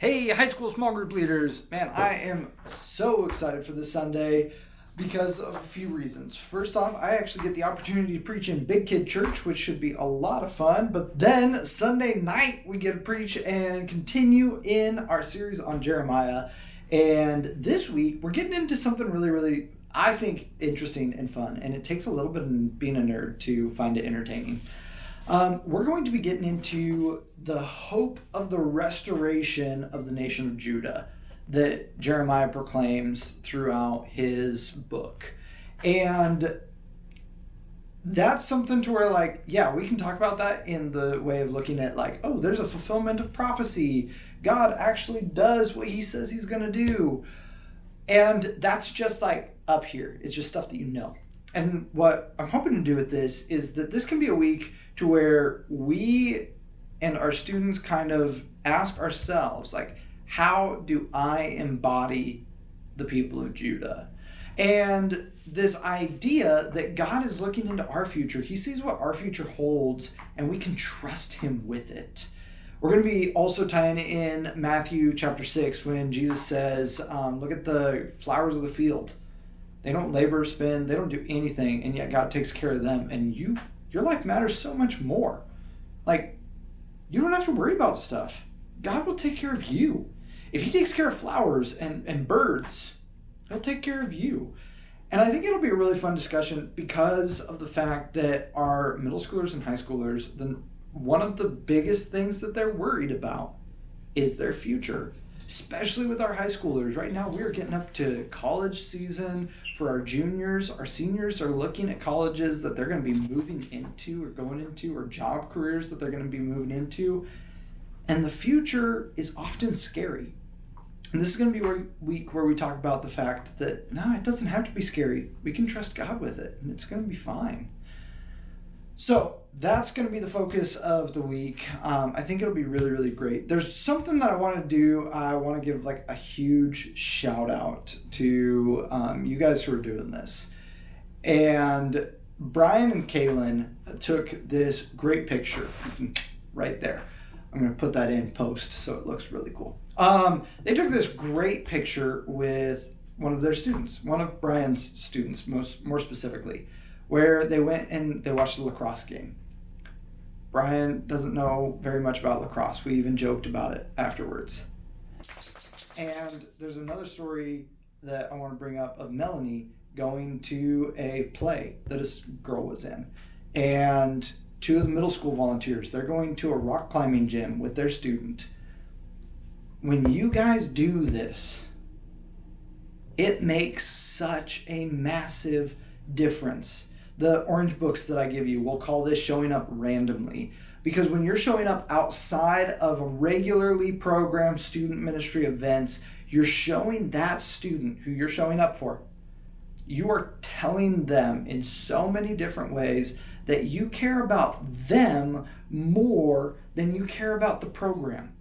Hey, high school small group leaders. Man, I am so excited for this Sunday because of a few reasons. First off, I actually get the opportunity to preach in Big Kid Church, which should be a lot of fun. But then Sunday night, we get to preach and continue in our series on Jeremiah. And this week, we're getting into something really, I think, interesting and fun. And it takes a little bit of being a nerd to find it entertaining. We're going to be getting into the hope of the restoration of the nation of Judah that Jeremiah proclaims throughout his book. And that's something to where, we can talk about that in the way of looking at, there's a fulfillment of prophecy. God actually does what he says he's going to do. And that's just up here. It's just stuff that you know. And what I'm hoping to do with this is that this can be a week to where we and our students kind of ask ourselves, how do I embody the people of Judah? And this idea that God is looking into our future, he sees what our future holds, and we can trust him with it. We're going to be also tying in Matthew chapter 6 when Jesus says, look at the flowers of the field. They don't labor or spin, they don't do anything, and yet God takes care of them. And your life matters so much more. You don't have to worry about stuff. God will take care of you. If he takes care of flowers and birds, he'll take care of you. And I think it'll be a really fun discussion because of the fact that our middle schoolers and high schoolers, one of the biggest things that they're worried about is their future. Especially with our high schoolers. Right now, we're getting up to college season for our juniors. Our seniors are looking at colleges that they're going to be moving into or going into, or job careers that they're going to be moving into. And the future is often scary. And this is going to be a week where we talk about the fact that, no, it doesn't have to be scary. We can trust God with it, and it's going to be fine. So that's going to be the focus of the week. I think it'll be really great. There's something that I want to do. I want to give a huge shout out to you guys who are doing this. And Brian and Kaylin took this great picture right there. I'm going to put that in post so it looks really cool. They took this great picture with one of their students, one of Brian's students, more specifically, where they went and they watched the lacrosse game. Brian doesn't know very much about lacrosse. We even joked about it afterwards. And there's another story that I want to bring up of Melanie going to a play that this girl was in. And two of the middle school volunteers, they're going to a rock climbing gym with their student. When you guys do this, it makes such a massive difference. The orange books that I give you, we'll call this showing up randomly. Because when you're showing up outside of regularly programmed student ministry events, you're showing that student who you're showing up for. You are telling them in so many different ways that you care about them more than you care about the program.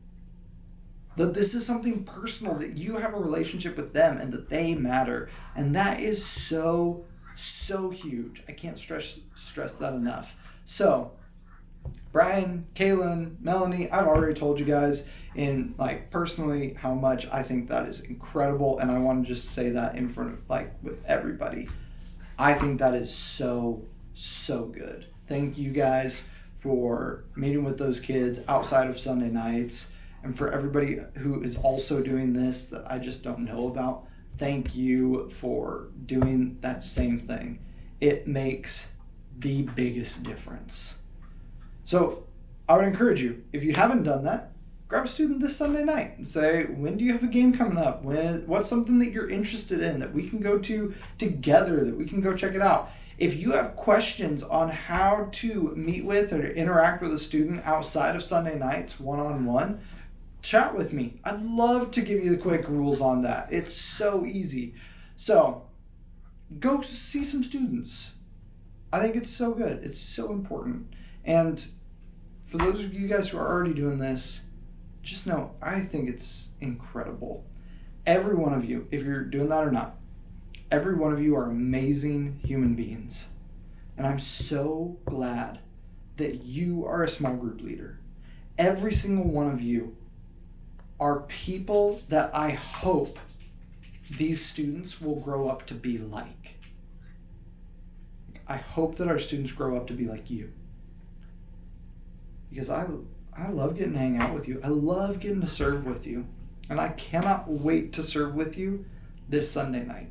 That this is something personal, that you have a relationship with them and that they matter. And that is so huge. I can't stress that enough. So, Brian, Kaylin, Melanie, I've already told you guys in personally how much I think that is incredible, and I want to just say that in front of with everybody. I think that is so good. Thank you guys for meeting with those kids outside of Sunday nights, and for everybody who is also doing this that I just don't know about. Thank you for doing that same thing. It makes the biggest difference. So I would encourage you, if you haven't done that, grab a student this Sunday night and say, when do you have a game coming up? What's something that you're interested in that we can go to together, that we can go check it out? If you have questions on how to meet with or interact with a student outside of Sunday nights one-on-one, chat with me. I'd love to give you the quick rules on that. It's so easy. So go see some students. I think it's so good. It's so important. And for those of you guys who are already doing this, just know I think it's incredible. Every one of you, if you're doing that or not, every one of you are amazing human beings. And I'm so glad that you are a small group leader. Every single one of you are people that I hope these students will grow up to be like. I hope that our students grow up to be like you. Because I love getting to hang out with you. I love getting to serve with you. And I cannot wait to serve with you this Sunday night.